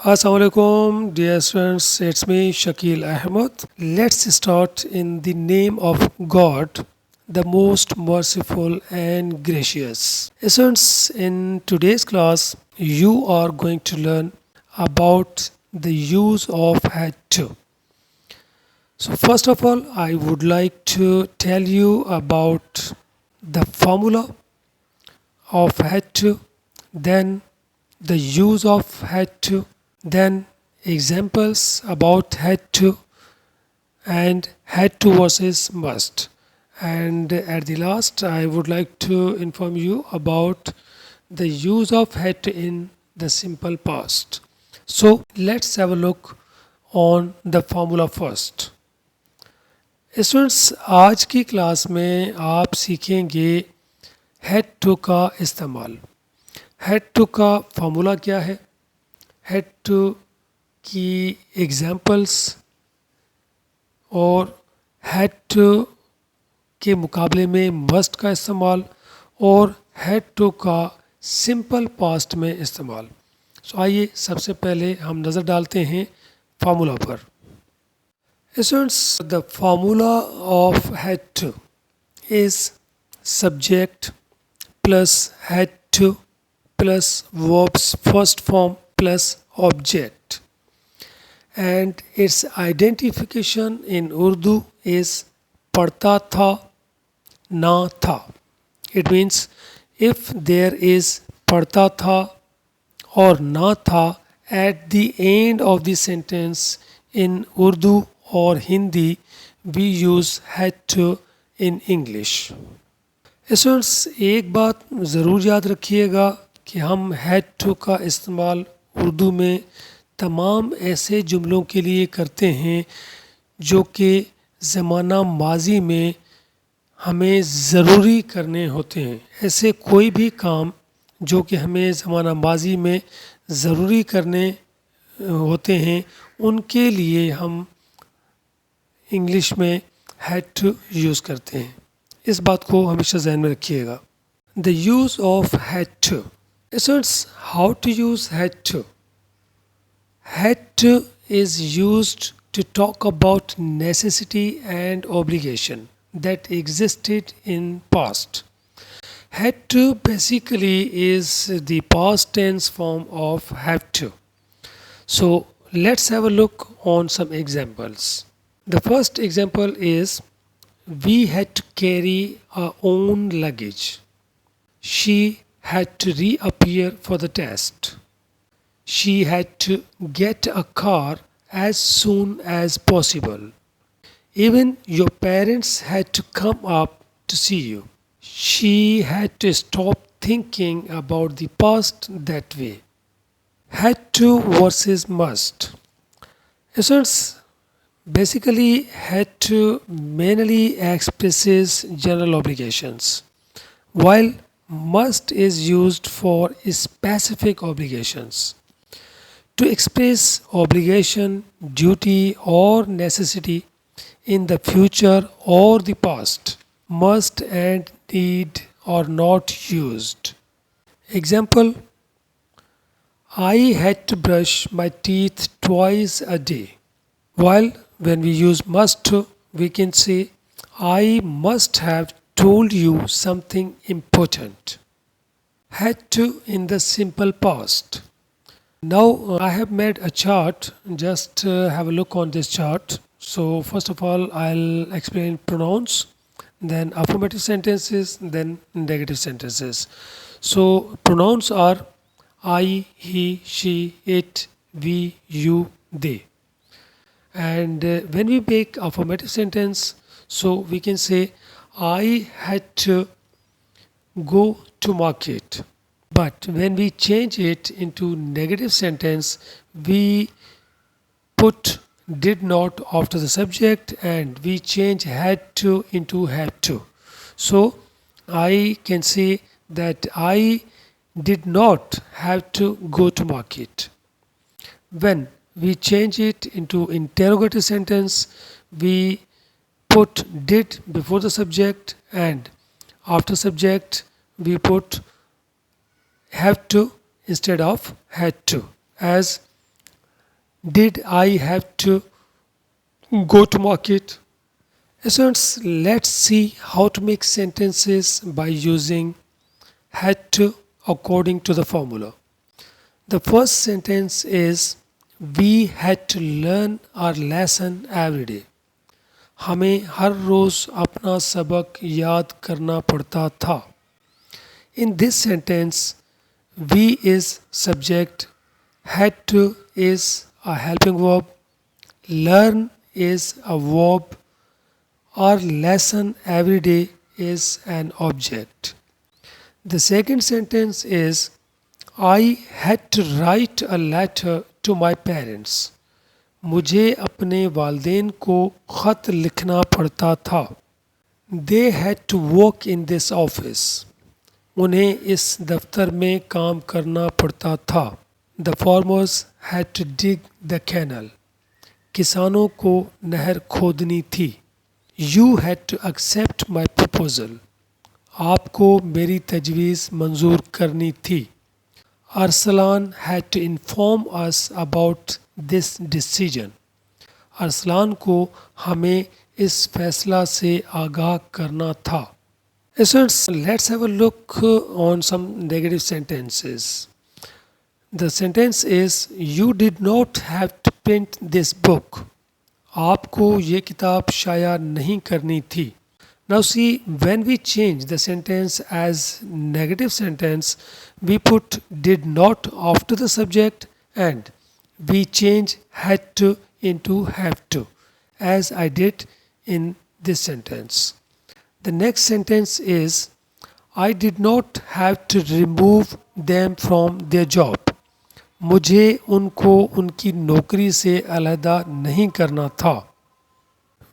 Assalamualaikum, dear students. It's me, Shakil Ahmed. Let's start in the name of God, the most merciful and gracious. Students, in today's class, you are going to learn about the use of had to. So, first of all, I would like to tell you about the formula of had to, then the use of had to, then examples about had to and had to versus must. And at the last, I would like to inform you about the use of had to in the simple past. So let's have a look on the formula first. Students आज की class में आप सीखेंगे had to का इस्तेमाल. Had to का formula क्या है, हैड टू की एग्जांपल्स और हैड टू के मुकाबले में मस्ट का इस्तेमाल और हैड टू का सिंपल पास्ट में इस्तेमाल. सो आइए सबसे पहले हम नज़र डालते हैं फार्मूला पर. Students, the formula of had to is subject plus had to plus verb's first form plus object, and its identification in Urdu is padta tha, na tha. It means if there is padta tha or na tha at the end of the sentence in Urdu और Hindi, we use had to in English. Students, एक बात ज़रूर याद रखिएगा कि हम had to का इस्तेमाल उर्दू में तमाम ऐसे जुमलों के लिए करते हैं जो कि ज़माना माजी में हमें ज़रूरी करने होते हैं. ऐसे कोई भी काम जो कि हमें ज़माना माजी में ज़रूरी करने होते हैं उनके लिए हम इंग्लिश में हैड टू यूज़ करते हैं. इस बात को हमेशा जहन में रखिएगा. The use of had to. Students, how to use had to. Had to is used to talk about necessity and obligation that existed in past. Had to basically is the past tense form of have to. So let's have a look on some examples. The first example is we had to carry our own luggage. She had to reappear for the test. She had to get a car as soon as possible. Even your parents had to come up to see you. She had to stop thinking about the past that way. Had to versus must. Students, basically had to mainly expresses general obligations, while must is used for specific obligations. To express obligation, duty or necessity in the future or the past, must and need are not used. Example, I had to brush my teeth twice a day. While when we use must to, we can say I must have told you something important. Had to in the simple past. Now I have made a chart. Just have a look on this chart. So first of all, I'll explain pronouns, then affirmative sentences, then negative sentences. So pronouns are I, he, she, it, we, you, they. And when we make affirmative sentence, so we can say I had to go to market. But when we change it into negative sentence, we put did not after the subject and we change had to into have to. So I can say that I did not have to go to market. When we change it into interrogative sentence, we put did before the subject and after subject we put have to instead of had to, as Did I have to go to market? Students, let's see how to make sentences by using had to according to the formula. The first sentence is we had to learn our lesson every day. हमें हर रोज़ अपना सबक याद करना पड़ता था. In this sentence, we is subject, had to is a helping verb, learn is a verb, our lesson every day is an object. The second sentence is I had to write a letter to my parents. मुझे अपने वालदेन को ख़त लिखना पड़ता था. They had to work in this office. उन्हें इस दफ्तर में काम करना पड़ता था. The farmers had to dig the canal. किसानों को नहर खोदनी थी. You had to accept my proposal. आपको मेरी तजवीज़ मंजूर करनी थी. Arslan had to inform us about this decision. Arsalan को हमें इस फैसला से आगाह करना था. Students, let's have a look on some negative sentences. The sentence is you did not have to print this book. आपको ये किताब शाया नहीं करनी थी. Now see, when we change the sentence as negative sentence, we put did not after the subject and we change had to into have to, as I did in this sentence. The next sentence is I did not have to remove them from their job. मुझे उनको उनकी नौकरी से अलहदा नहीं करना था.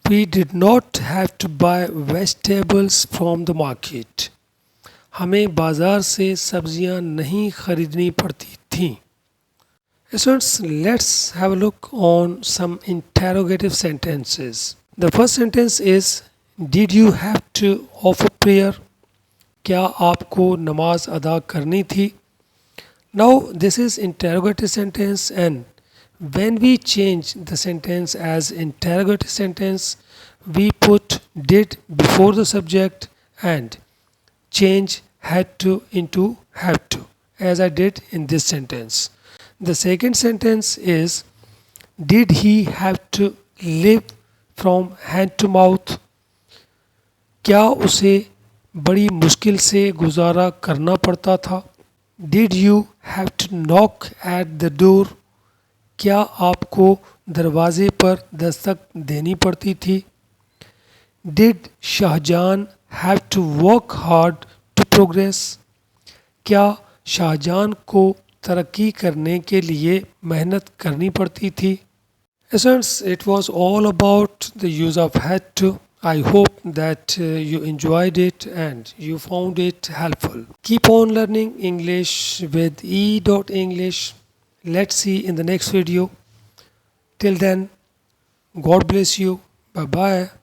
We did not have to buy vegetables from the market. हमें बाजार से सब्जियां नहीं खरीदनी पड़ती थीं. Students, let's have a look on some interrogative sentences. The first sentence is did you have to offer prayer? क्या आपको नमाज अदा करनी थी? Now this is interrogative sentence and when we change the sentence as interrogative sentence, we put did before the subject and change had to into have to, as I did in this sentence. The second sentence is did he have to live from hand to mouth? क्या उसे बड़ी मुश्किल से गुजारा करना पड़ता था? Did you have to knock at the door? क्या आपको दरवाजे पर दस्तक देनी पड़ती थी? Did Shah Jahan have to work hard to progress? क्या शाहजहान को तरक्की करने के लिए मेहनत करनी पड़ती थी? Students, it was all about the use of had to. I hope that you enjoyed it and you found it helpful. Keep on learning English with e.English. Let's see in the next video. Till then, God bless you. Bye bye.